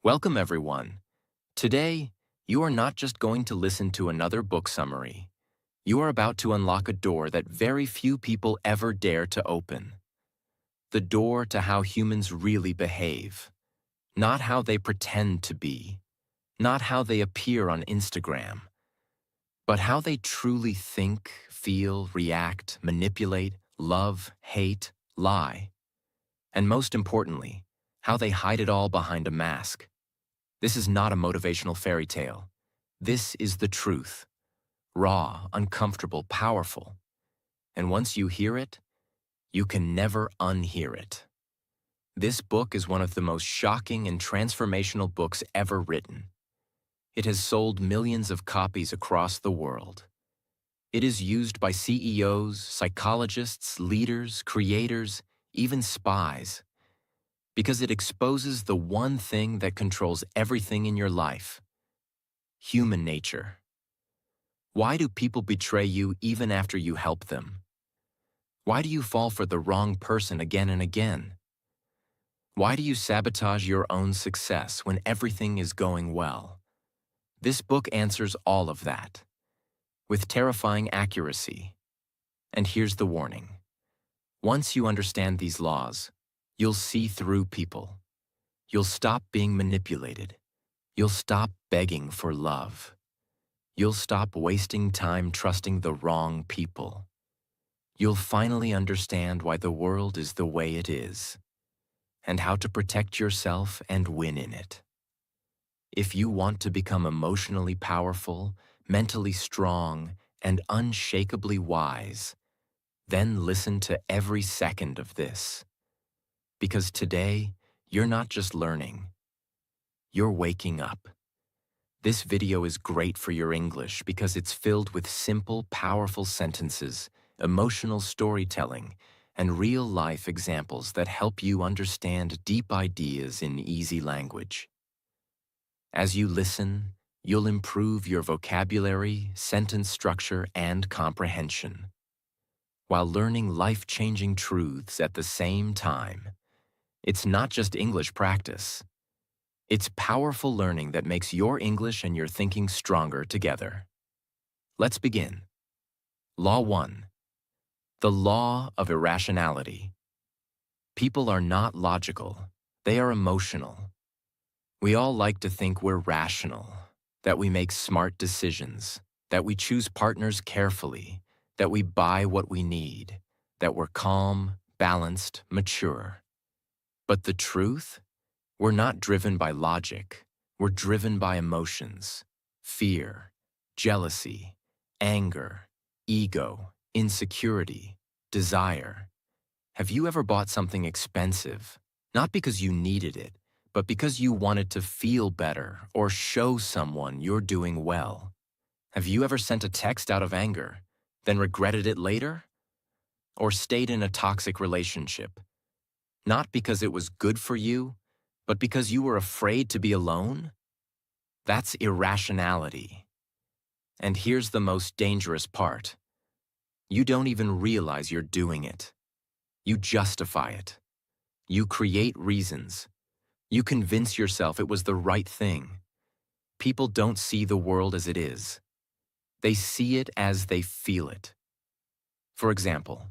Welcome, everyone. Today, you are not just going to listen to another book summary. You are about to unlock a door that very few people ever dare to open. The door to how humans really behave. Not how they pretend to be. Not how they appear on Instagram. But how they truly think, feel, react, manipulate, love, hate, lie. And most importantly, how they hide it all behind a mask. This is not a motivational fairy tale. This is the truth. Raw, uncomfortable, powerful. And once you hear it, you can never unhear it. This book is one of the most shocking and transformational books ever written. It has sold millions of copies across the world. It is used by CEOs, psychologists, leaders, creators, even spies, because it exposes the one thing that controls everything in your life: human nature. Why do people betray you even after you help them? Why do you fall for the wrong person again and again? Why do you sabotage your own success when everything is going well? This book answers all of that, with terrifying accuracy. And here's the warning. Once you understand these laws, you'll see through people. You'll stop being manipulated. You'll stop begging for love. You'll stop wasting time trusting the wrong people. You'll finally understand why the world is the way it is, and how to protect yourself and win in it. If you want to become emotionally powerful, mentally strong, and unshakably wise, then listen to every second of this. Because today, you're not just learning, you're waking up. This video is great for your English because it's filled with simple, powerful sentences, emotional storytelling, and real-life examples that help you understand deep ideas in easy language. As you listen, you'll improve your vocabulary, sentence structure, and comprehension, while learning life-changing truths at the same time. It's not just English practice. It's powerful learning that makes your English and your thinking stronger together. Let's begin. Law 1. The law of irrationality. People are not logical. They are emotional. We all like to think we're rational, that we make smart decisions, that we choose partners carefully, that we buy what we need, that we're calm, balanced, mature. But the truth? We're not driven by logic. We're driven by emotions, fear, jealousy, anger, ego, insecurity, desire. Have you ever bought something expensive, not because you needed it, but because you wanted to feel better or show someone you're doing well? Have you ever sent a text out of anger, then regretted it later? Or stayed in a toxic relationship, not because it was good for you, but because you were afraid to be alone? That's irrationality. And here's the most dangerous part. You don't even realize you're doing it. You justify it. You create reasons. You convince yourself it was the right thing. People don't see the world as it is. They see it as they feel it. For example,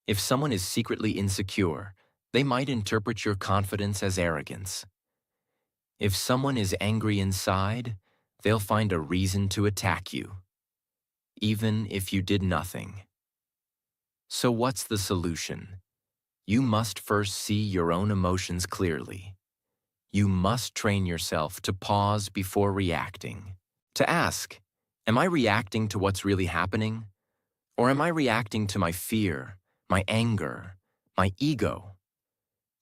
if someone is secretly insecure, they might interpret your confidence as arrogance. If someone is angry inside, they'll find a reason to attack you, even if you did nothing. So what's the solution? You must first see your own emotions clearly. You must train yourself to pause before reacting, to ask, am I reacting to what's really happening? Or am I reacting to my fear, my anger, my ego?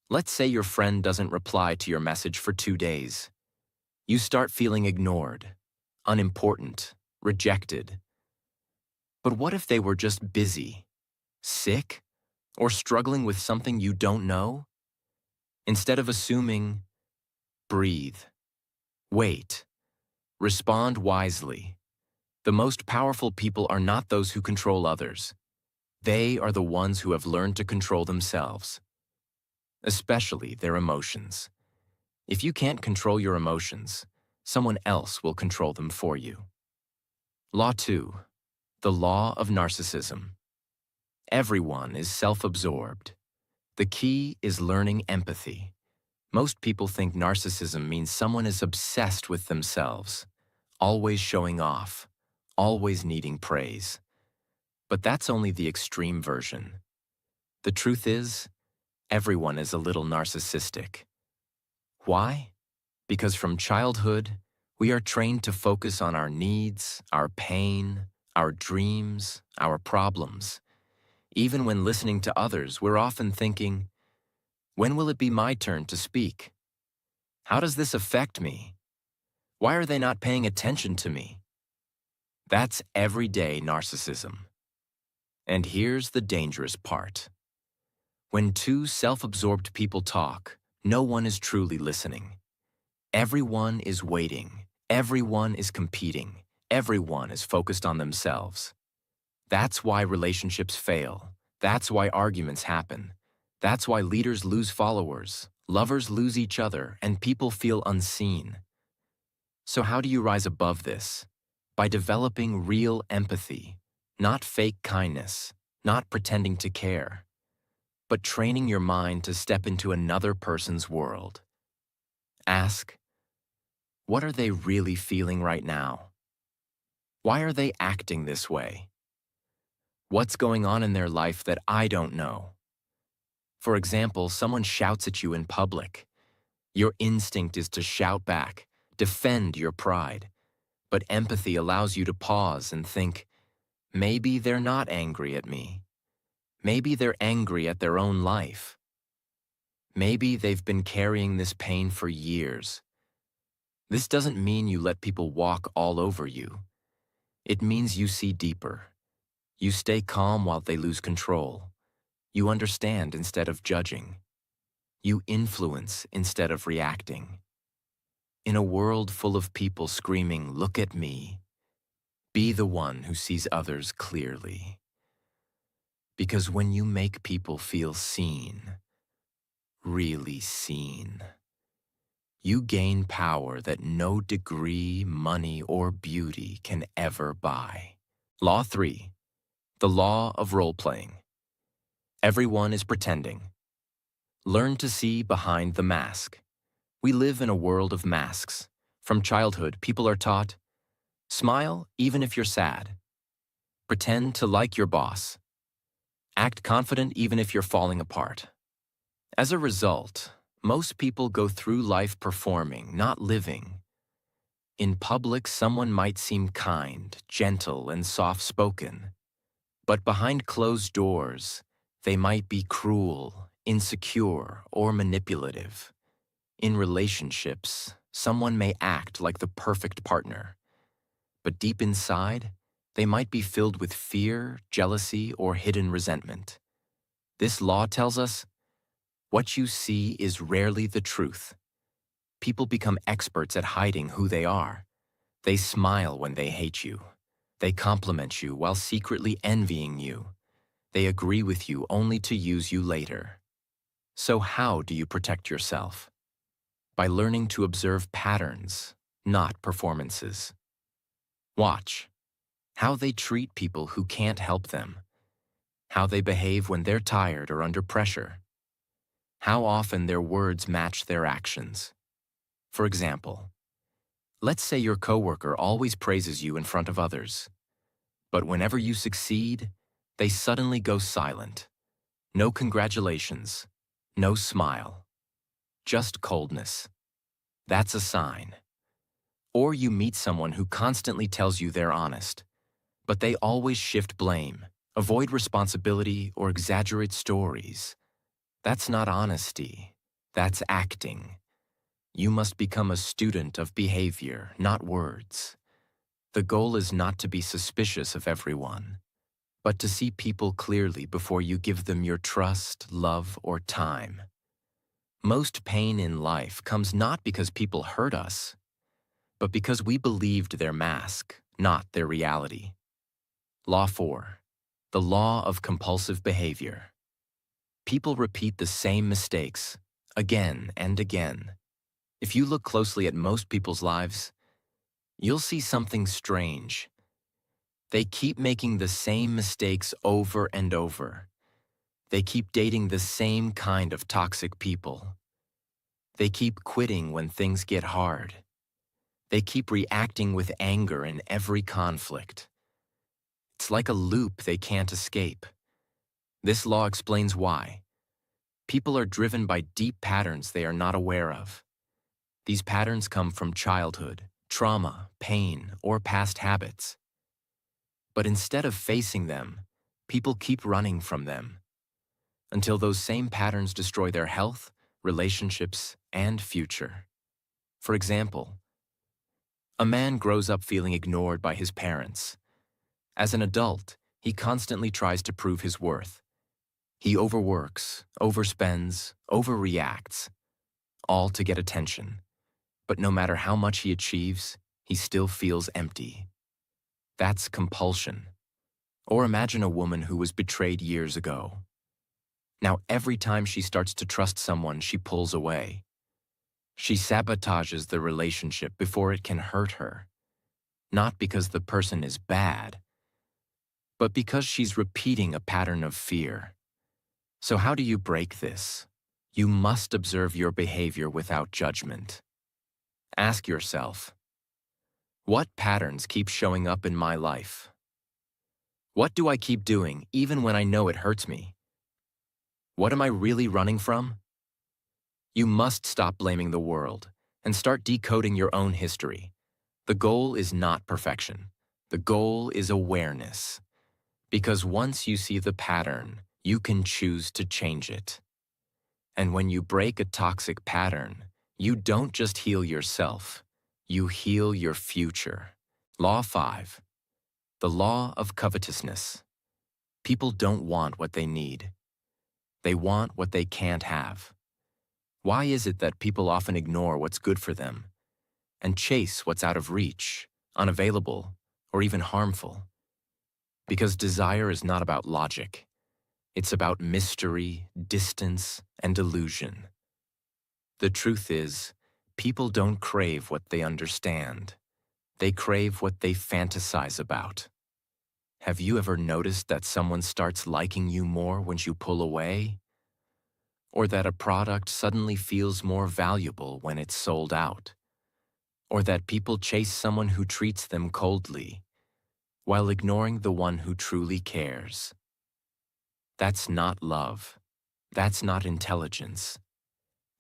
Let's say your friend doesn't reply to your message for 2 days. You start feeling ignored, unimportant, rejected. But what if they were just busy, sick, or struggling with something you don't know? Instead of assuming, breathe, wait, respond wisely. The most powerful people are not those who control others. They are the ones who have learned to control themselves, especially their emotions. If you can't control your emotions, someone else will control them for you. Law 2. The law of narcissism. Everyone is self-absorbed. The key is learning empathy. Most people think narcissism means someone is obsessed with themselves, always showing off, always needing praise. But that's only the extreme version. The truth is, everyone is a little narcissistic. Why? Because from childhood, we are trained to focus on our needs, our pain, our dreams, our problems. Even when listening to others, we're often thinking, when will it be my turn to speak? How does this affect me? Why are they not paying attention to me? That's everyday narcissism. And here's the dangerous part. When two self-absorbed people talk, no one is truly listening. Everyone is waiting. Everyone is competing. Everyone is focused on themselves. That's why relationships fail. That's why arguments happen. That's why leaders lose followers, lovers lose each other, and people feel unseen. So how do you rise above this? By developing real empathy, not fake kindness, not pretending to care, but training your mind to step into another person's world. Ask, what are they really feeling right now? Why are they acting this way? What's going on in their life that I don't know? For example, someone shouts at you in public. Your instinct is to shout back, defend your pride. But empathy allows you to pause and think, maybe they're not angry at me. Maybe they're angry at their own life. Maybe they've been carrying this pain for years. This doesn't mean you let people walk all over you. It means you see deeper. You stay calm while they lose control. You understand instead of judging. You influence instead of reacting. In a world full of people screaming, "Look at me," be the one who sees others clearly. Because when you make people feel seen, really seen, you gain power that no degree, money, or beauty can ever buy. Law 3. The law of role-playing. Everyone is pretending. Learn to see behind the mask. We live in a world of masks. From childhood, people are taught, smile even if you're sad. Pretend to like your boss. Act confident even if you're falling apart. As a result, most people go through life performing, not living. In public, someone might seem kind, gentle, and soft-spoken. But behind closed doors, they might be cruel, insecure, or manipulative. In relationships, someone may act like the perfect partner. But deep inside, they might be filled with fear, jealousy, or hidden resentment. This law tells us, what you see is rarely the truth. People become experts at hiding who they are. They smile when they hate you. They compliment you while secretly envying you. They agree with you only to use you later. So how do you protect yourself? By learning to observe patterns, not performances. Watch how they treat people who can't help them, how they behave when they're tired or under pressure, how often their words match their actions. For example, let's say your coworker always praises you in front of others, but whenever you succeed, they suddenly go silent. No congratulations, no smile, just coldness. That's a sign. Or you meet someone who constantly tells you they're honest, but they always shift blame, avoid responsibility, or exaggerate stories. That's not honesty. That's acting. You must become a student of behavior, not words. The goal is not to be suspicious of everyone, but to see people clearly before you give them your trust, love, or time. Most pain in life comes not because people hurt us, but because we believed their mask, not their reality. Law 4. The law of compulsive behavior. People repeat the same mistakes again and again. If you look closely at most people's lives, you'll see something strange. They keep making the same mistakes over and over. They keep dating the same kind of toxic people. They keep quitting when things get hard. They keep reacting with anger in every conflict. It's like a loop they can't escape. This law explains why. People are driven by deep patterns they are not aware of. These patterns come from childhood, trauma, pain, or past habits. But instead of facing them, people keep running from them until those same patterns destroy their health, relationships, and future. For example, a man grows up feeling ignored by his parents. As an adult, he constantly tries to prove his worth. He overworks, overspends, overreacts, all to get attention. But no matter how much he achieves, he still feels empty. That's compulsion. Or imagine a woman who was betrayed years ago. Now every time she starts to trust someone, she pulls away. She sabotages the relationship before it can hurt her. Not because the person is bad, but because she's repeating a pattern of fear. So how do you break this? You must observe your behavior without judgment. Ask yourself, what patterns keep showing up in my life? What do I keep doing even when I know it hurts me? What am I really running from? You must stop blaming the world and start decoding your own history. The goal is not perfection. The goal is awareness. Because once you see the pattern, you can choose to change it. And when you break a toxic pattern, you don't just heal yourself, you heal your future. Law 5. The law of covetousness. People don't want what they need. They want what they can't have. Why is it that people often ignore what's good for them and chase what's out of reach, unavailable, or even harmful? Because desire is not about logic. It's about mystery, distance, and illusion. The truth is, people don't crave what they understand. They crave what they fantasize about. Have you ever noticed that someone starts liking you more when you pull away? Or that a product suddenly feels more valuable when it's sold out? Or that people chase someone who treats them coldly, while ignoring the one who truly cares? That's not love. That's not intelligence.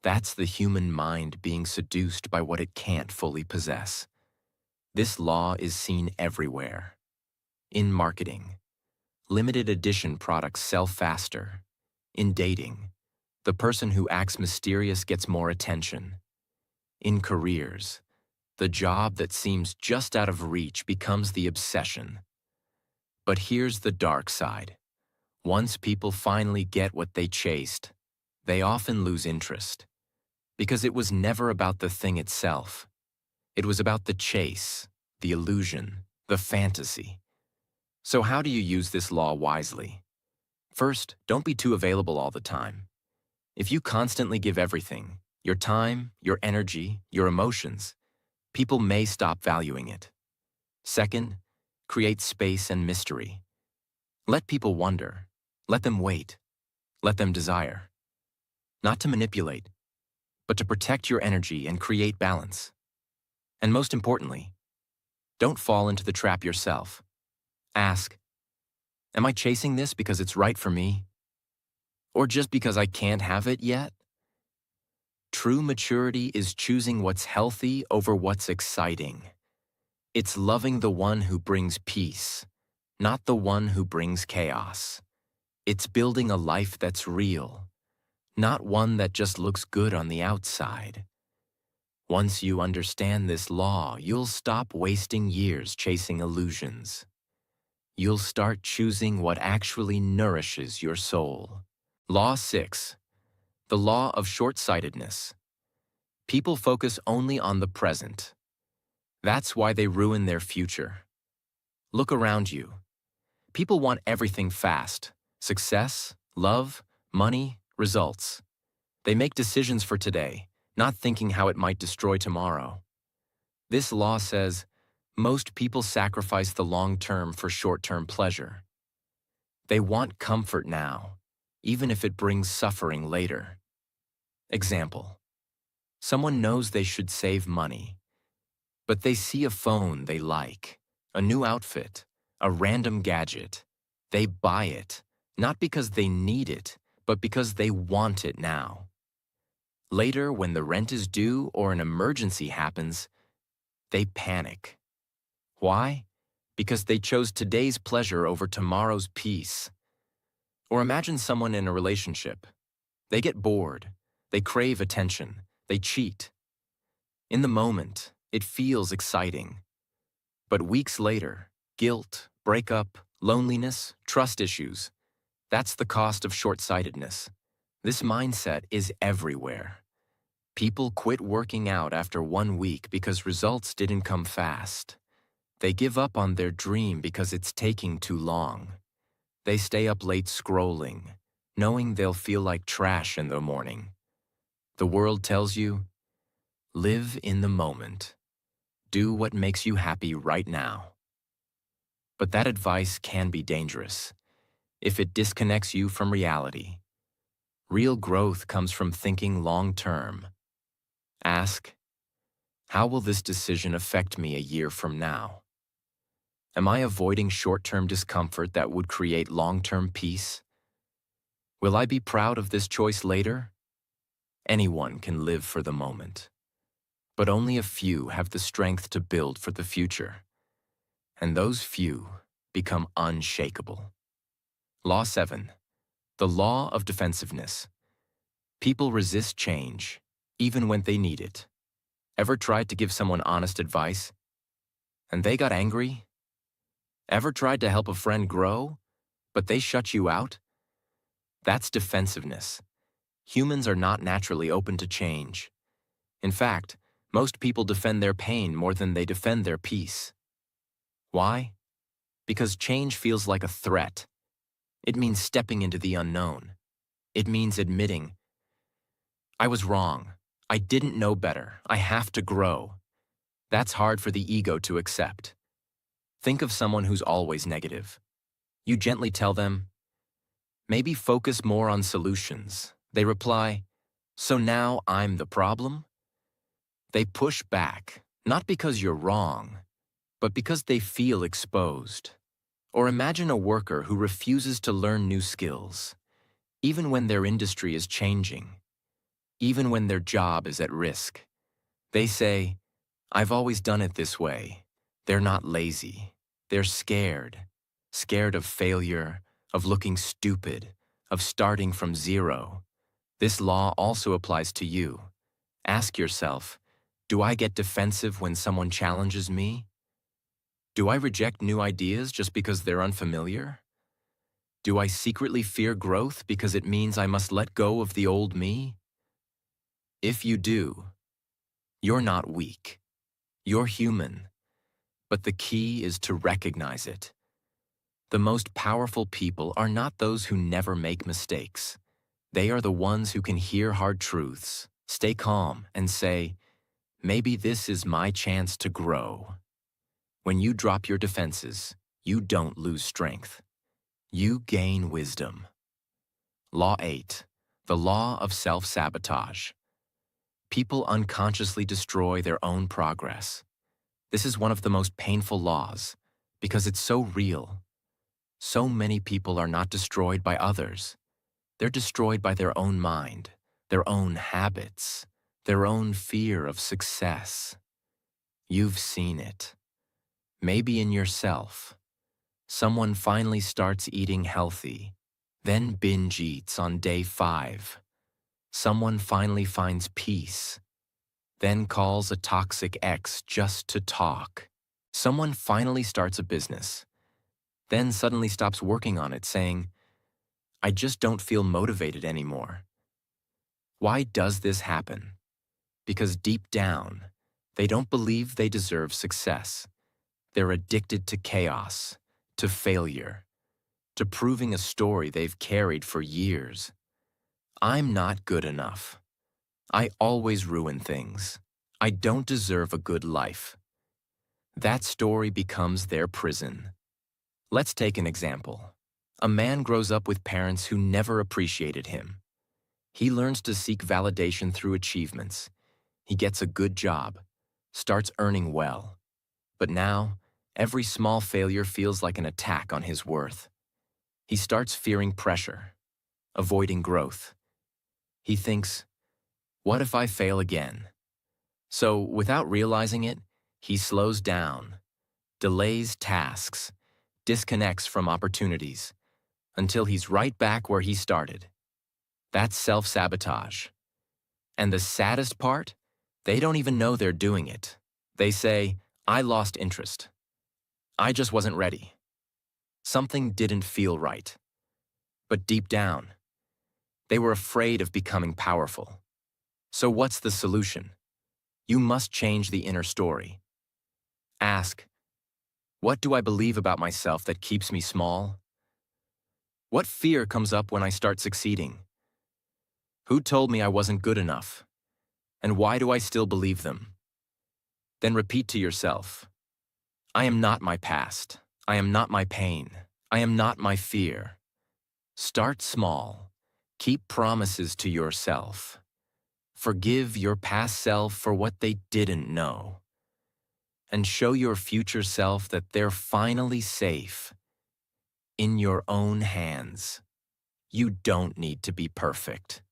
That's the human mind being seduced by what it can't fully possess. This law is seen everywhere. In marketing, limited edition products sell faster. In dating, the person who acts mysterious gets more attention. In careers, the job that seems just out of reach becomes the obsession. But here's the dark side. Once people finally get what they chased, they often lose interest. Because it was never about the thing itself. It was about the chase, the illusion, the fantasy. So how do you use this law wisely? First, don't be too available all the time. If you constantly give everything, your time, your energy, your emotions, people may stop valuing it. Second, create space and mystery. Let people wonder. Let them wait. Let them desire. Not to manipulate, but to protect your energy and create balance. And most importantly, don't fall into the trap yourself. Ask, am I chasing this because it's right for me? Or just because I can't have it yet? True maturity is choosing what's healthy over what's exciting. It's loving the one who brings peace, not the one who brings chaos. It's building a life that's real, not one that just looks good on the outside. Once you understand this law, you'll stop wasting years chasing illusions. You'll start choosing what actually nourishes your soul. Law 6. The law of short-sightedness. People focus only on the present. That's why they ruin their future. Look around you. People want everything fast. Success, love, money, results. They make decisions for today, not thinking how it might destroy tomorrow. This law says most people sacrifice the long term for short-term pleasure. They want comfort now, even if it brings suffering later. Example: someone knows they should save money, but they see a phone they like, a new outfit, a random gadget. They buy it, not because they need it, but because they want it now. Later, when the rent is due or an emergency happens, they panic. Why? Because they chose today's pleasure over tomorrow's peace. Or imagine someone in a relationship. They get bored, they crave attention, they cheat. In the moment, it feels exciting. But weeks later, guilt, breakup, loneliness, trust issues. That's the cost of short-sightedness. This mindset is everywhere. People quit working out after 1 week because results didn't come fast. They give up on their dream because it's taking too long. They stay up late scrolling, knowing they'll feel like trash in the morning. The world tells you, live in the moment. Do what makes you happy right now. But that advice can be dangerous if it disconnects you from reality. Real growth comes from thinking long-term. Ask, how will this decision affect me a year from now? Am I avoiding short-term discomfort that would create long-term peace? Will I be proud of this choice later? Anyone can live for the moment, but only a few have the strength to build for the future. And those few become unshakable. Law 7. The law of defensiveness. People resist change, even when they need it. Ever tried to give someone honest advice, and they got angry? Ever tried to help a friend grow, but they shut you out? That's defensiveness. Humans are not naturally open to change. In fact, most people defend their pain more than they defend their peace. Why? Because change feels like a threat. It means stepping into the unknown. It means admitting, I was wrong. I didn't know better. I have to grow. That's hard for the ego to accept. Think of someone who's always negative. You gently tell them, maybe focus more on solutions. They reply, so now I'm the problem? They push back, not because you're wrong, but because they feel exposed. Or imagine a worker who refuses to learn new skills, even when their industry is changing, even when their job is at risk. They say, I've always done it this way. They're not lazy. They're scared. Scared of failure, of looking stupid, of starting from zero. This law also applies to you. Ask yourself, do I get defensive when someone challenges me? Do I reject new ideas just because they're unfamiliar? Do I secretly fear growth because it means I must let go of the old me? If you do, you're not weak. You're human. But the key is to recognize it. The most powerful people are not those who never make mistakes. They are the ones who can hear hard truths, stay calm, and say, maybe this is my chance to grow. When you drop your defenses, you don't lose strength. You gain wisdom. Law 8. The law of self-sabotage. People unconsciously destroy their own progress. This is one of the most painful laws because it's so real. So many people are not destroyed by others. They're destroyed by their own mind, their own habits, their own fear of success. You've seen it. Maybe in yourself. Someone finally starts eating healthy, then binge eats on day 5. Someone finally finds peace, then calls a toxic ex just to talk. Someone finally starts a business, then suddenly stops working on it saying, I just don't feel motivated anymore. Why does this happen? Because deep down, they don't believe they deserve success. They're addicted to chaos, to failure, to proving a story they've carried for years. I'm not good enough. I always ruin things. I don't deserve a good life. That story becomes their prison. Let's take an example. A man grows up with parents who never appreciated him. He learns to seek validation through achievements. He gets a good job, starts earning well. But now, every small failure feels like an attack on his worth. He starts fearing pressure, avoiding growth. He thinks, what if I fail again? So, without realizing it, he slows down, delays tasks, disconnects from opportunities, until he's right back where he started. That's self-sabotage. And the saddest part? They don't even know they're doing it. They say, I lost interest. I just wasn't ready. Something didn't feel right. But deep down, they were afraid of becoming powerful. So what's the solution? You must change the inner story. Ask, what do I believe about myself that keeps me small? What fear comes up when I start succeeding? Who told me I wasn't good enough? And why do I still believe them? Then repeat to yourself, I am not my past. I am not my pain. I am not my fear. Start small. Keep promises to yourself. Forgive your past self for what they didn't know. And show your future self that they're finally safe. In your own hands. You don't need to be perfect.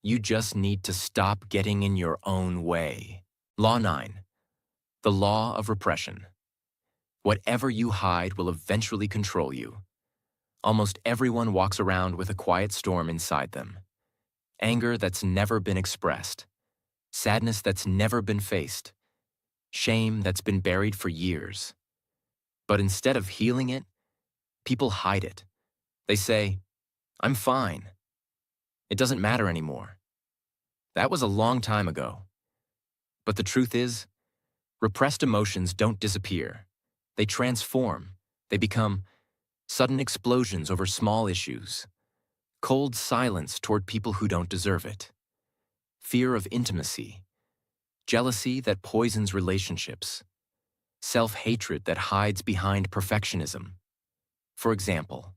You just need to stop getting in your own way. Law 9. The law of repression. Whatever you hide will eventually control you. Almost everyone walks around with a quiet storm inside them. Anger that's never been expressed. Sadness that's never been faced. Shame that's been buried for years. But instead of healing it, people hide it. They say, I'm fine. It doesn't matter anymore. That was a long time ago. But the truth is, repressed emotions don't disappear. They transform. They become sudden explosions over small issues, cold silence toward people who don't deserve it, fear of intimacy, jealousy that poisons relationships, self-hatred that hides behind perfectionism. For example,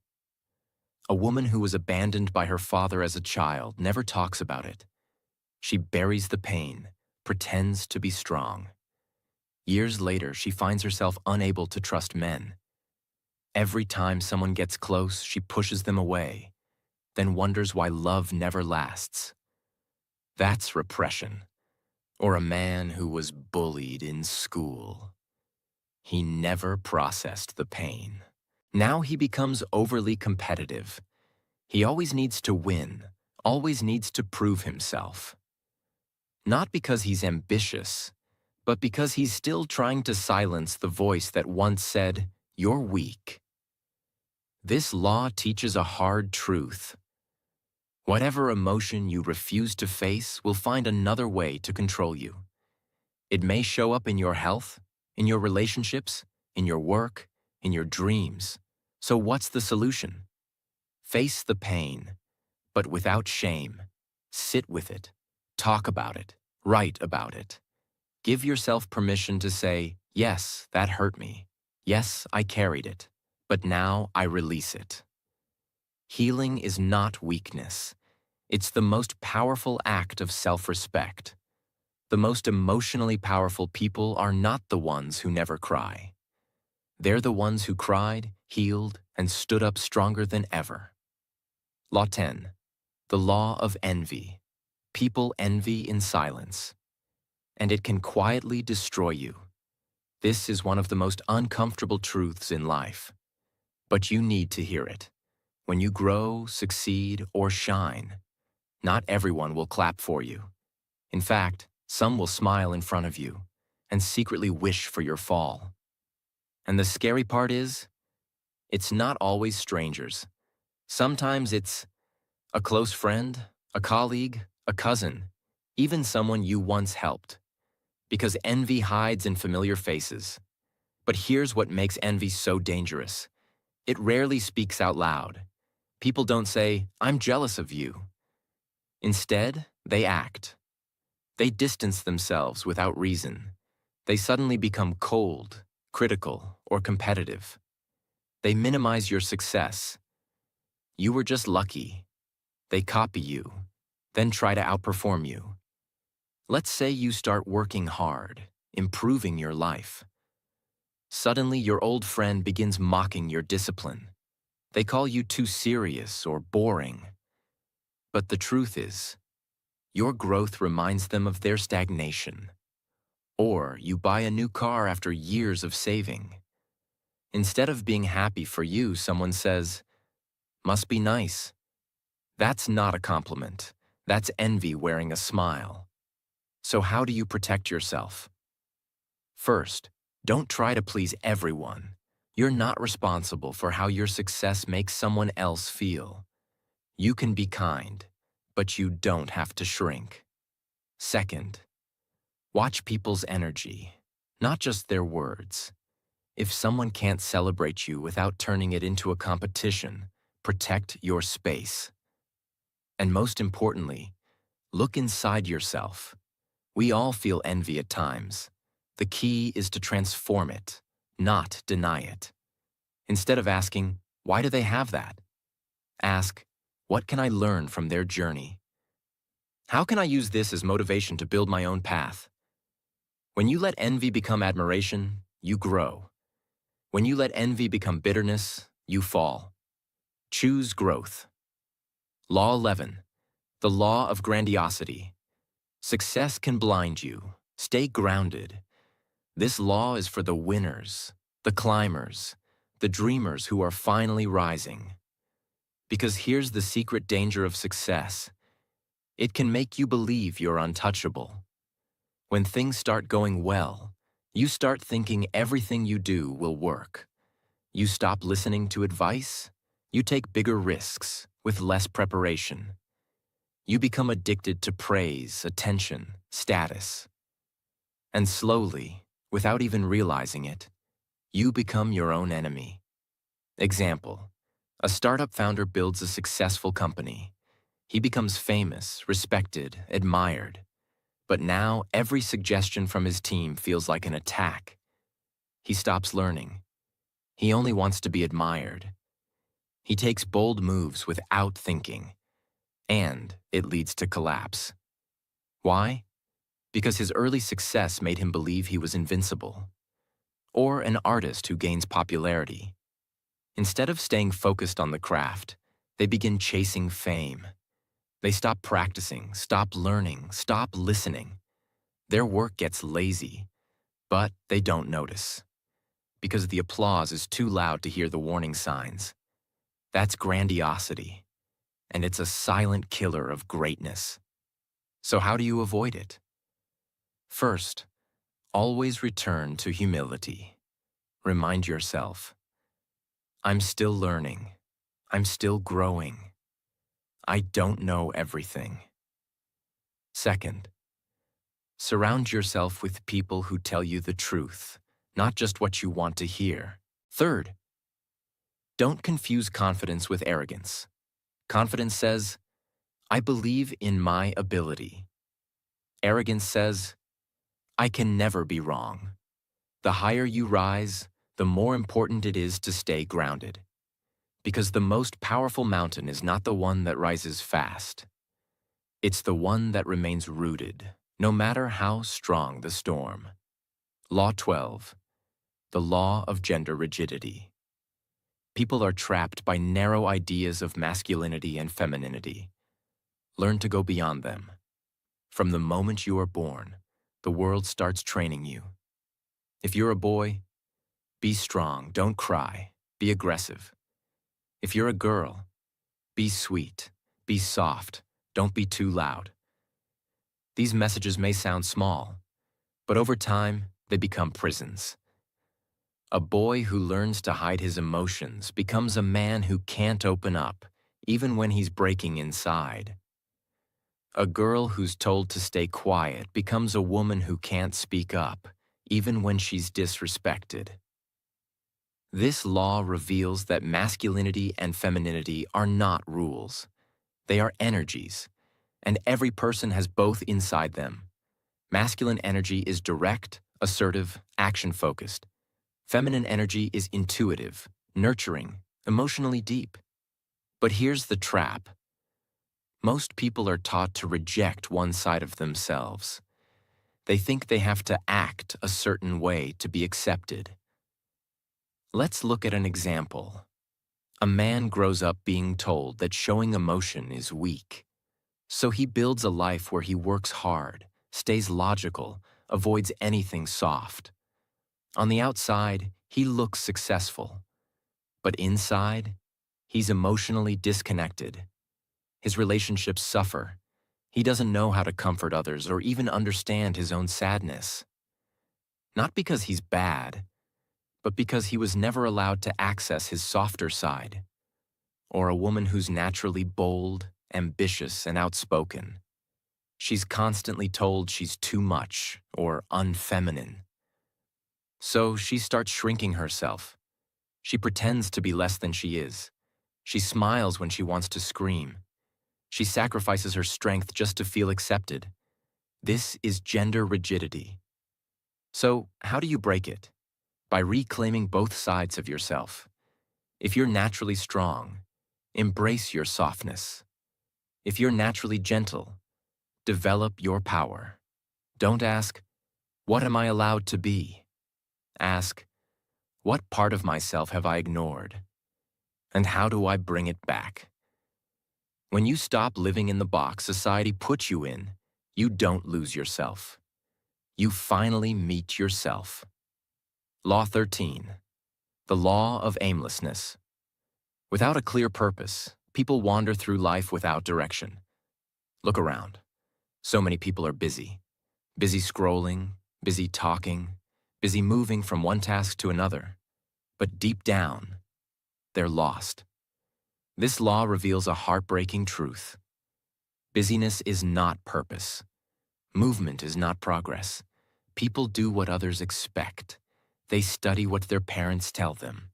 a woman who was abandoned by her father as a child never talks about it. She buries the pain, pretends to be strong. Years later, she finds herself unable to trust men. Every time someone gets close, she pushes them away, then wonders why love never lasts. That's repression. Or a man who was bullied in school. He never processed the pain. Now he becomes overly competitive. He always needs to win, always needs to prove himself. Not because he's ambitious, but because he's still trying to silence the voice that once said, "You're weak." This law teaches a hard truth. Whatever emotion you refuse to face will find another way to control you. It may show up in your health, in your relationships, in your work, in your dreams. So what's the solution? Face the pain, but without shame. Sit with it. Talk about it. Write about it. Give yourself permission to say, yes, that hurt me. Yes, I carried it. But now I release it. Healing is not weakness. It's the most powerful act of self-respect. The most emotionally powerful people are not the ones who never cry. They're the ones who cried, healed, and stood up stronger than ever. Law 10. The law of envy. People envy in silence. And it can quietly destroy you. This is one of the most uncomfortable truths in life. But you need to hear it. When you grow, succeed, or shine, not everyone will clap for you. In fact, some will smile in front of you and secretly wish for your fall. And the scary part is, it's not always strangers. Sometimes it's a close friend, a colleague, a cousin, even someone you once helped. Because envy hides in familiar faces. But here's what makes envy so dangerous. It rarely speaks out loud. People don't say, I'm jealous of you. Instead, they act. They distance themselves without reason. They suddenly become cold, critical, or competitive. They minimize your success. You were just lucky. They copy you, then try to outperform you. Let's say you start working hard, improving your life. Suddenly, your old friend begins mocking your discipline. They call you too serious or boring. But the truth is, your growth reminds them of their stagnation. Or you buy a new car after years of saving. Instead of being happy for you, someone says, "Must be nice." That's not a compliment. That's envy wearing a smile. So how do you protect yourself? First, don't try to please everyone. You're not responsible for how your success makes someone else feel. You can be kind, but you don't have to shrink. Second, watch people's energy, not just their words. If someone can't celebrate you without turning it into a competition, protect your space. And most importantly, look inside yourself. We all feel envy at times. The key is to transform it, not deny it. Instead of asking, "Why do they have that?" ask, "What can I learn from their journey? How can I use this as motivation to build my own path?" When you let envy become admiration, you grow. When you let envy become bitterness, you fall. Choose growth. Law 11. The law of grandiosity. Success can blind you. Stay grounded. This law is for the winners, the climbers, the dreamers who are finally rising. Because here's the secret danger of success. It can make you believe you're untouchable. When things start going well, you start thinking everything you do will work. You stop listening to advice. You take bigger risks with less preparation. You become addicted to praise, attention, status. And slowly, without even realizing it, you become your own enemy. Example: a startup founder builds a successful company. He becomes famous, respected, admired. But now every suggestion from his team feels like an attack. He stops learning. He only wants to be admired. He takes bold moves without thinking, and it leads to collapse. Why? Because his early success made him believe he was invincible. Or an artist who gains popularity. Instead of staying focused on the craft, they begin chasing fame. They stop practicing, stop learning, stop listening. Their work gets lazy, but they don't notice. Because the applause is too loud to hear the warning signs. That's grandiosity, and it's a silent killer of greatness. So how do you avoid it? First, always return to humility. Remind yourself, I'm still learning. I'm still growing. I don't know everything. Second, surround yourself with people who tell you the truth, not just what you want to hear. Third, don't confuse confidence with arrogance. Confidence says, I believe in my ability. Arrogance says, I can never be wrong. The higher you rise, the more important it is to stay grounded. Because the most powerful mountain is not the one that rises fast. It's the one that remains rooted, no matter how strong the storm. Law 12. The law of gender rigidity. People are trapped by narrow ideas of masculinity and femininity. Learn to go beyond them. From the moment you are born, the world starts training you. If you're a boy, be strong, don't cry, be aggressive. If you're a girl, be sweet, be soft, don't be too loud. These messages may sound small, but over time, they become prisons. A boy who learns to hide his emotions becomes a man who can't open up, even when he's breaking inside. A girl who's told to stay quiet becomes a woman who can't speak up, even when she's disrespected. This law reveals that masculinity and femininity are not rules. They are energies, and every person has both inside them. Masculine energy is direct, assertive, action-focused. Feminine energy is intuitive, nurturing, emotionally deep. But here's the trap. Most people are taught to reject one side of themselves. They think they have to act a certain way to be accepted. Let's look at an example. A man grows up being told that showing emotion is weak. So he builds a life where he works hard, stays logical, avoids anything soft. On the outside, he looks successful. But inside, he's emotionally disconnected. His relationships suffer. He doesn't know how to comfort others or even understand his own sadness. Not because he's bad, but because he was never allowed to access his softer side. Or a woman who's naturally bold, ambitious, and outspoken. She's constantly told she's too much or unfeminine. So she starts shrinking herself. She pretends to be less than she is. She smiles when she wants to scream. She sacrifices her strength just to feel accepted. This is gender rigidity. So how do you break it? By reclaiming both sides of yourself. If you're naturally strong, embrace your softness. If you're naturally gentle, develop your power. Don't ask, what am I allowed to be? Ask, what part of myself have I ignored? And how do I bring it back? When you stop living in the box society puts you in, you don't lose yourself. You finally meet yourself. Law 13. The law of aimlessness. Without a clear purpose, people wander through life without direction. Look around. So many people are busy. Busy scrolling, busy talking, busy moving from one task to another. But deep down, they're lost. This law reveals a heartbreaking truth. Busyness is not purpose. Movement is not progress. People do what others expect. They study what their parents tell them.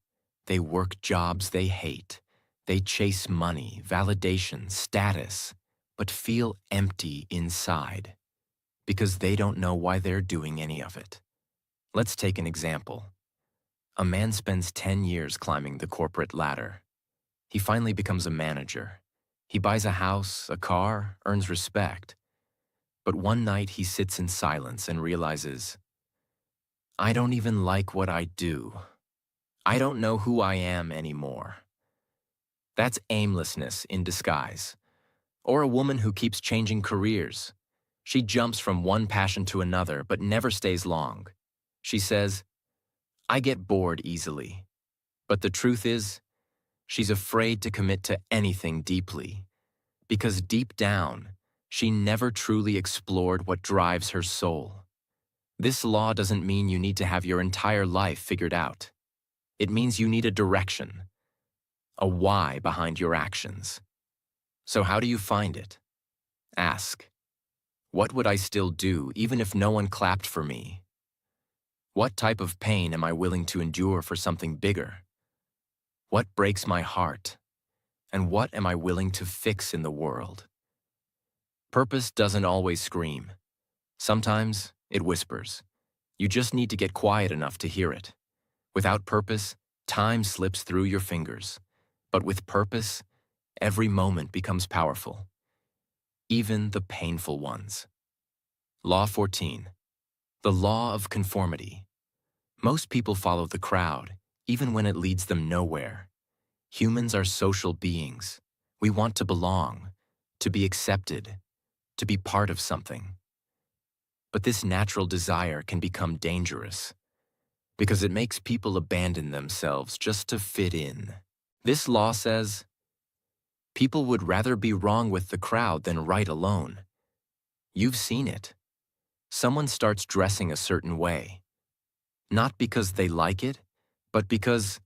They work jobs they hate. They chase money, validation, status, but feel empty inside because they don't know why they're doing any of it. Let's take an example. A man spends 10 years climbing the corporate ladder. He finally becomes a manager. He buys a house, a car, earns respect. But one night he sits in silence and realizes, I don't even like what I do. I don't know who I am anymore. That's aimlessness in disguise. Or a woman who keeps changing careers. She jumps from one passion to another but never stays long. She says, I get bored easily. But the truth is, she's afraid to commit to anything deeply. Because deep down, she never truly explored what drives her soul. This law doesn't mean you need to have your entire life figured out. It means you need a direction, a why behind your actions. So how do you find it? Ask, what would I still do even if no one clapped for me? What type of pain am I willing to endure for something bigger? What breaks my heart? And what am I willing to fix in the world? Purpose doesn't always scream. Sometimes it whispers. You just need to get quiet enough to hear it. Without purpose, time slips through your fingers. But with purpose, every moment becomes powerful. Even the painful ones. Law 14. The law of conformity. Most people follow the crowd, even when it leads them nowhere. Humans are social beings. We want to belong, to be accepted, to be part of something. But this natural desire can become dangerous because it makes people abandon themselves just to fit in. This law says, people would rather be wrong with the crowd than right alone. You've seen it. Someone starts dressing a certain way, not because they like it, but because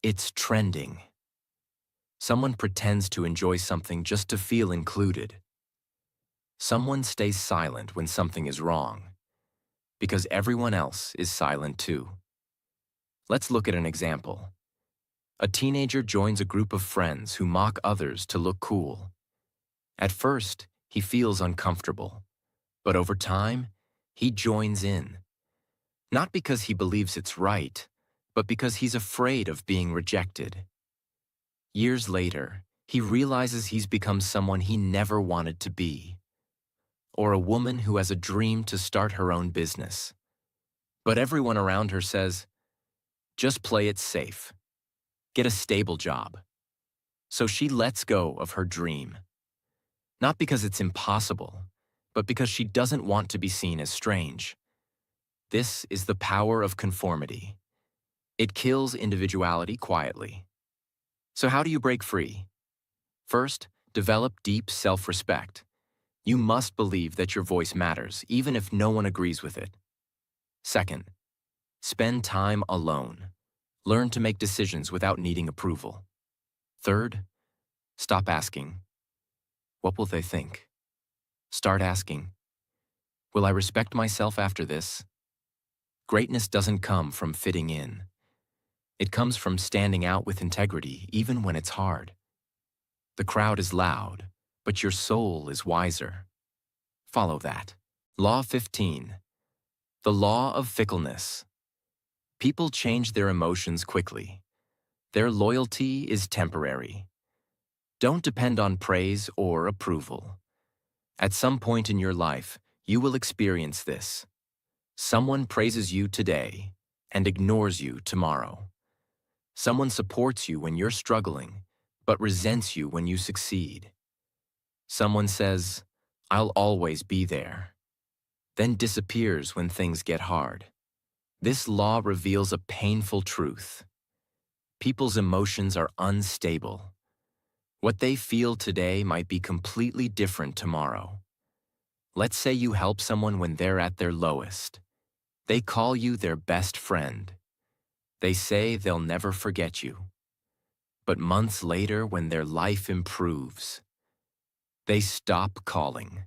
it's trending. Someone pretends to enjoy something just to feel included. Someone stays silent when something is wrong, because everyone else is silent too. Let's look at an example. A teenager joins a group of friends who mock others to look cool. At first, he feels uncomfortable, but over time, He joins in, not because he believes it's right, but because he's afraid of being rejected. Years later, he realizes he's become someone he never wanted to be, or a woman who has a dream to start her own business. But everyone around her says, just play it safe. Get a stable job. So she lets go of her dream. Not because it's impossible, but because she doesn't want to be seen as strange. This is the power of conformity. It kills individuality quietly. So how do you break free? First, develop deep self-respect. You must believe that your voice matters, even if no one agrees with it. Second, spend time alone. Learn to make decisions without needing approval. Third, stop asking, what will they think? Start asking, will I respect myself after this? Greatness doesn't come from fitting in. It comes from standing out with integrity, even when it's hard. The crowd is loud, but your soul is wiser. Follow that. Law 15. The law of fickleness. People change their emotions quickly. Their loyalty is temporary. Don't depend on praise or approval. At some point in your life, you will experience this. Someone praises you today and ignores you tomorrow. Someone supports you when you're struggling, but resents you when you succeed. Someone says, I'll always be there, then disappears when things get hard. This law reveals a painful truth. People's emotions are unstable. What they feel today might be completely different tomorrow. Let's say you help someone when they're at their lowest. They call you their best friend. They say they'll never forget you. But months later, when their life improves, they stop calling.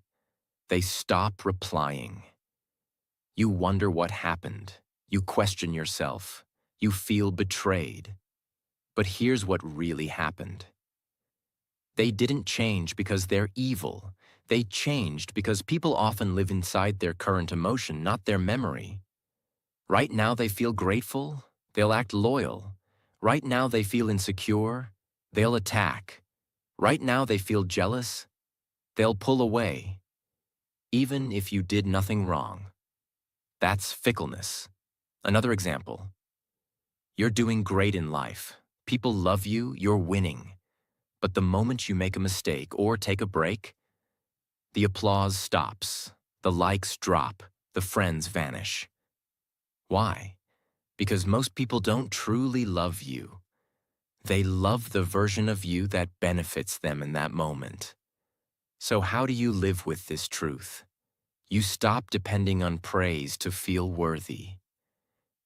They stop replying. You wonder what happened. You question yourself. You feel betrayed. But here's what really happened. They didn't change because they're evil. They changed because people often live inside their current emotion, not their memory. Right now they feel grateful, they'll act loyal. Right now they feel insecure, they'll attack. Right now they feel jealous, they'll pull away. Even if you did nothing wrong. That's fickleness. Another example. You're doing great in life. People love you, you're winning. But the moment you make a mistake or take a break, the applause stops, the likes drop, the friends vanish. Why? Because most people don't truly love you. They love the version of you that benefits them in that moment. So how do you live with this truth? You stop depending on praise to feel worthy.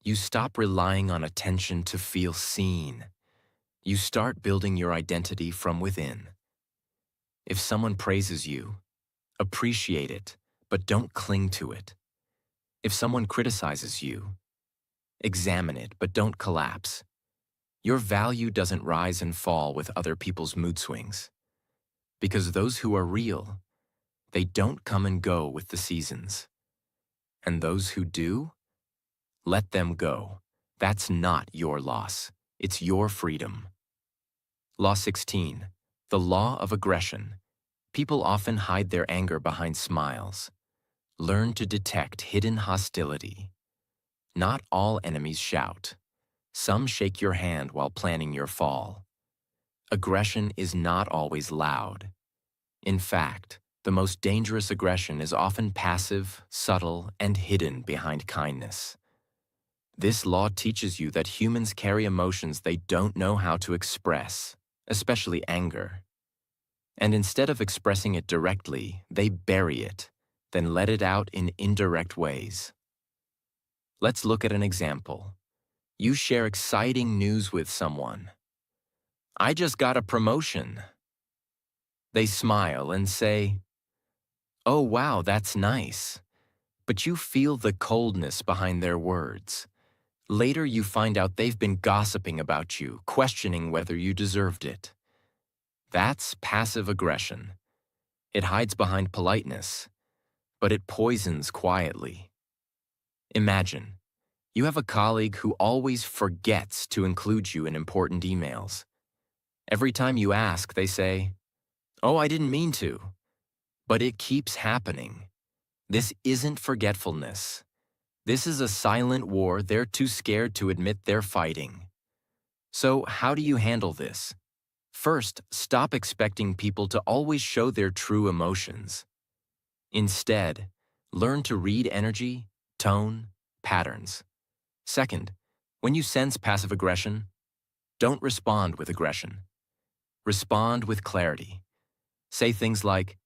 You stop relying on attention to feel seen. You start building your identity from within. If someone praises you, appreciate it, but don't cling to it. If someone criticizes you, examine it, but don't collapse. Your value doesn't rise and fall with other people's mood swings. Because those who are real, they don't come and go with the seasons. And those who do, let them go. That's not your loss. It's your freedom. Law 16. The law of aggression. People often hide their anger behind smiles. Learn to detect hidden hostility. Not all enemies shout. Some shake your hand while planning your fall. Aggression is not always loud. In fact, the most dangerous aggression is often passive, subtle, and hidden behind kindness. This law teaches you that humans carry emotions they don't know how to express, especially anger. And instead of expressing it directly, they bury it, then let it out in indirect ways. Let's look at an example. You share exciting news with someone. I just got a promotion. They smile and say, oh wow, that's nice. But you feel the coldness behind their words. Later you find out they've been gossiping about you, questioning whether you deserved it. That's passive aggression. It hides behind politeness, but it poisons quietly. Imagine, you have a colleague who always forgets to include you in important emails. Every time you ask, they say, "Oh, I didn't mean to." But it keeps happening. This isn't forgetfulness. This is a silent war they're too scared to admit they're fighting. So how do you handle this? First, stop expecting people to always show their true emotions. Instead, learn to read energy, tone, patterns. Second, when you sense passive aggression, don't respond with aggression. Respond with clarity. Say things like,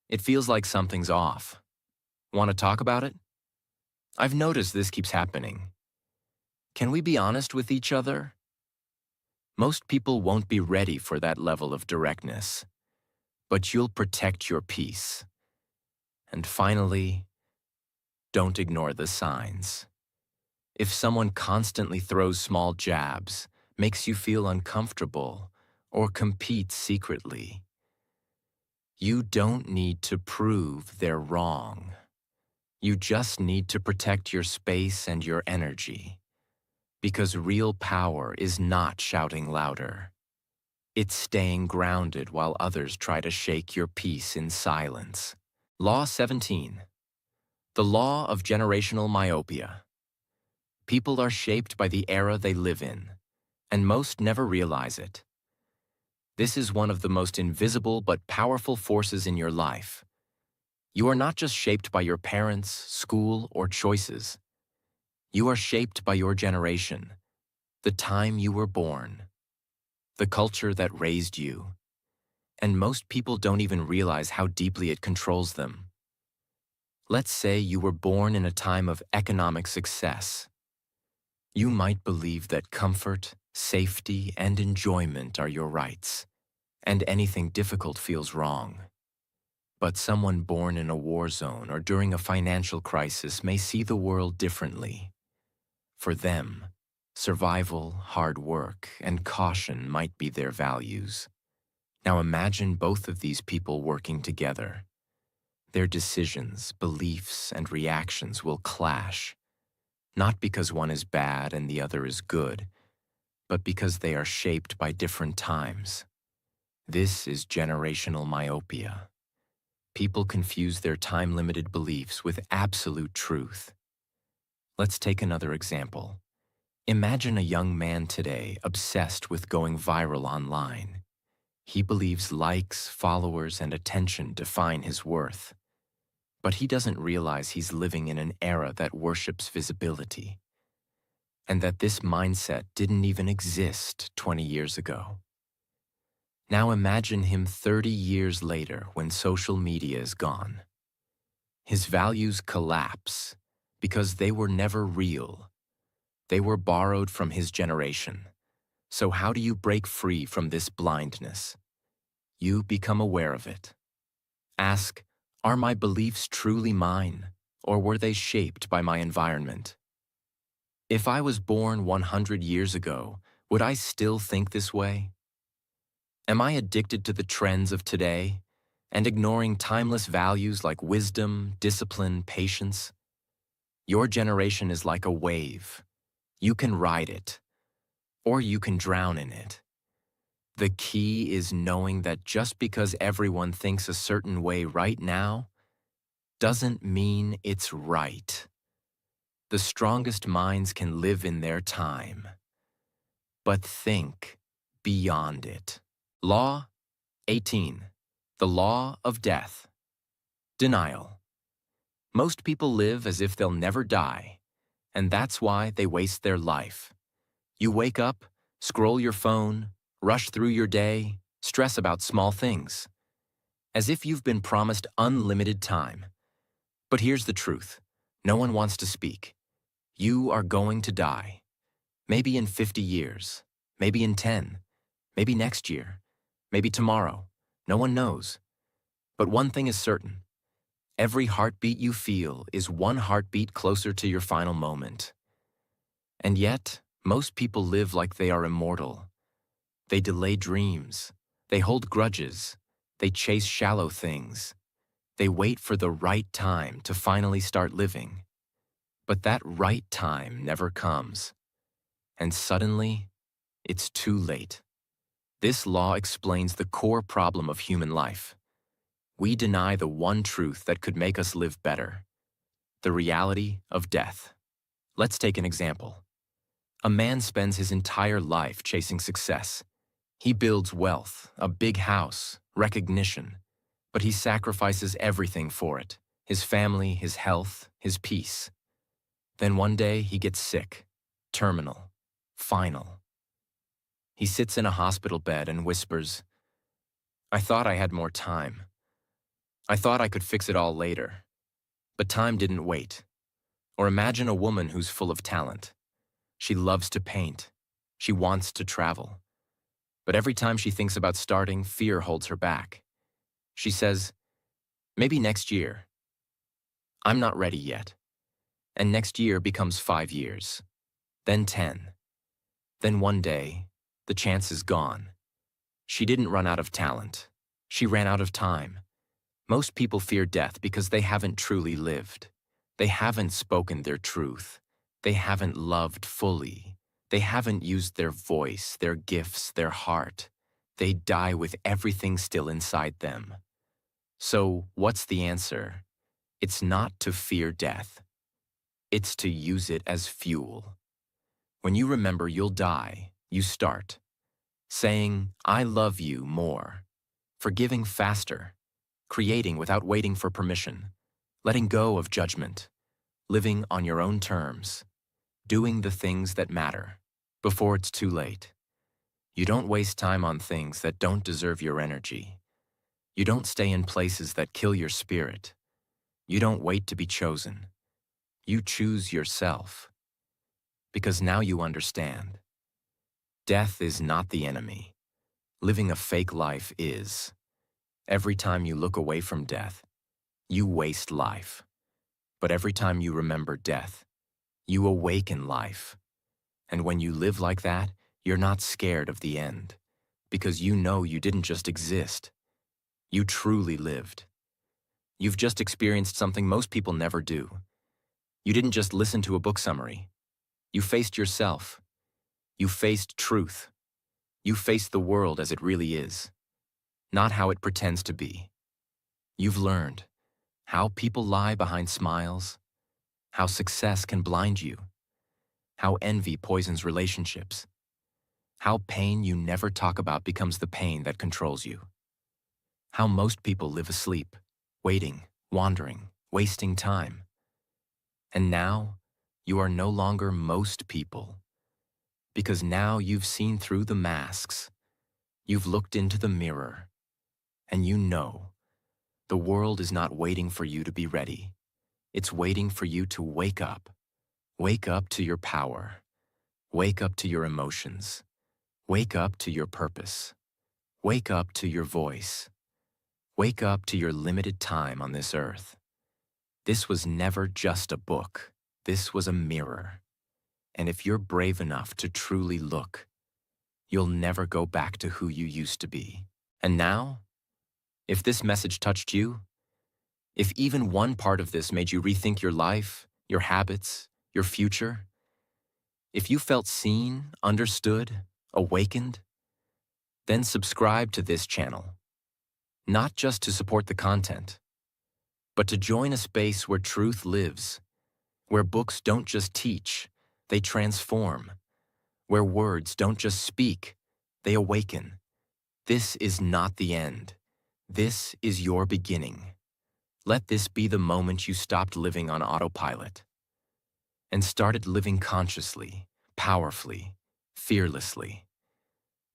"It feels like something's off. Want to talk about it? I've noticed this keeps happening. Can we be honest with each other?" Most people won't be ready for that level of directness, but you'll protect your peace. And finally, don't ignore the signs. If someone constantly throws small jabs, makes you feel uncomfortable, or competes secretly, you don't need to prove they're wrong. You just need to protect your space and your energy. Because real power is not shouting louder. It's staying grounded while others try to shake your peace in silence. Law 17. The law of generational myopia. People are shaped by the era they live in, and most never realize it. This is one of the most invisible but powerful forces in your life. You are not just shaped by your parents, school, or choices. You are shaped by your generation, the time you were born, the culture that raised you, and most people don't even realize how deeply it controls them. Let's say you were born in a time of economic success. You might believe that comfort, safety, and enjoyment are your rights, and anything difficult feels wrong. But someone born in a war zone or during a financial crisis may see the world differently. For them, survival, hard work, and caution might be their values. Now imagine both of these people working together. Their decisions, beliefs, and reactions will clash, not because one is bad and the other is good, but because they are shaped by different times. This is generational myopia. People confuse their time-limited beliefs with absolute truth. Let's take another example. Imagine a young man today obsessed with going viral online. He believes likes, followers, and attention define his worth. But he doesn't realize he's living in an era that worships visibility, and that this mindset didn't even exist 20 years ago. Now imagine him 30 years later when social media is gone. His values collapse because they were never real. They were borrowed from his generation. So how do you break free from this blindness? You become aware of it. Ask, are my beliefs truly mine, or were they shaped by my environment? If I was born 100 years ago, would I still think this way? Am I addicted to the trends of today and ignoring timeless values like wisdom, discipline, patience? Your generation is like a wave. You can ride it, or you can drown in it. The key is knowing that just because everyone thinks a certain way right now doesn't mean it's right. The strongest minds can live in their time, but think beyond it. Law 18. The law of death. Denial. Most people live as if they'll never die, and that's why they waste their life. You wake up, scroll your phone, rush through your day, stress about small things, as if you've been promised unlimited time. But here's the truth. No one wants to speak. You are going to die. Maybe in 50 years, maybe in 10, maybe next year, maybe tomorrow. No one knows. But one thing is certain. Every heartbeat you feel is one heartbeat closer to your final moment. And yet, most people live like they are immortal. They delay dreams. They hold grudges. They chase shallow things. They wait for the right time to finally start living. But that right time never comes, and suddenly, it's too late. This law explains the core problem of human life. We deny the one truth that could make us live better, the reality of death. Let's take an example. A man spends his entire life chasing success. He builds wealth, a big house, recognition, but he sacrifices everything for it: his family, his health, his peace. Then one day he gets sick, terminal, final. He sits in a hospital bed and whispers, "I thought I had more time. I thought I could fix it all later." But time didn't wait. Or imagine a woman who's full of talent. She loves to paint. She wants to travel. But every time she thinks about starting, fear holds her back. She says, "Maybe next year. I'm not ready yet." And next year becomes 5 years, then 10. Then one day, the chance is gone. She didn't run out of talent. She ran out of time. Most people fear death because they haven't truly lived. They haven't spoken their truth. They haven't loved fully. They haven't used their voice, their gifts, their heart. They die with everything still inside them. So, what's the answer? It's not to fear death. It's to use it as fuel. When you remember you'll die, you start. Saying, "I love you" more. Forgiving faster. Creating without waiting for permission. Letting go of judgment. Living on your own terms. Doing the things that matter. Before it's too late. You don't waste time on things that don't deserve your energy. You don't stay in places that kill your spirit. You don't wait to be chosen. You choose yourself. Because now you understand. Death is not the enemy. Living a fake life is. Every time you look away from death, you waste life. But every time you remember death, you awaken life. And when you live like that, you're not scared of the end. Because you know you didn't just exist. You truly lived. You've just experienced something most people never do. You didn't just listen to a book summary. You faced yourself. You faced truth. You faced the world as it really is, not how it pretends to be. You've learned how people lie behind smiles, how success can blind you, how envy poisons relationships, how pain you never talk about becomes the pain that controls you, how most people live asleep, waiting, wandering, wasting time. And now, you are no longer most people, because now you've seen through the masks, you've looked into the mirror, and you know the world is not waiting for you to be ready. It's waiting for you to wake up. Wake up to your power. Wake up to your emotions. Wake up to your purpose. Wake up to your voice. Wake up to your limited time on this earth. This was never just a book. This was a mirror. And if you're brave enough to truly look, you'll never go back to who you used to be. And now, if this message touched you, if even one part of this made you rethink your life, your habits, your future, if you felt seen, understood, awakened, then subscribe to this channel. Not just to support the content, but to join a space where truth lives, where books don't just teach, they transform, where words don't just speak, they awaken. This is not the end. This is your beginning. Let this be the moment you stopped living on autopilot and started living consciously, powerfully, fearlessly.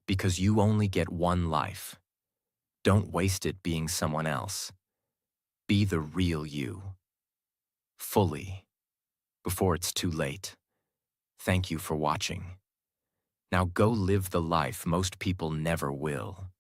Because you only get one life. Don't waste it being someone else. Be the real you. Fully. Before it's too late. Thank you for watching. Now go live the life most people never will.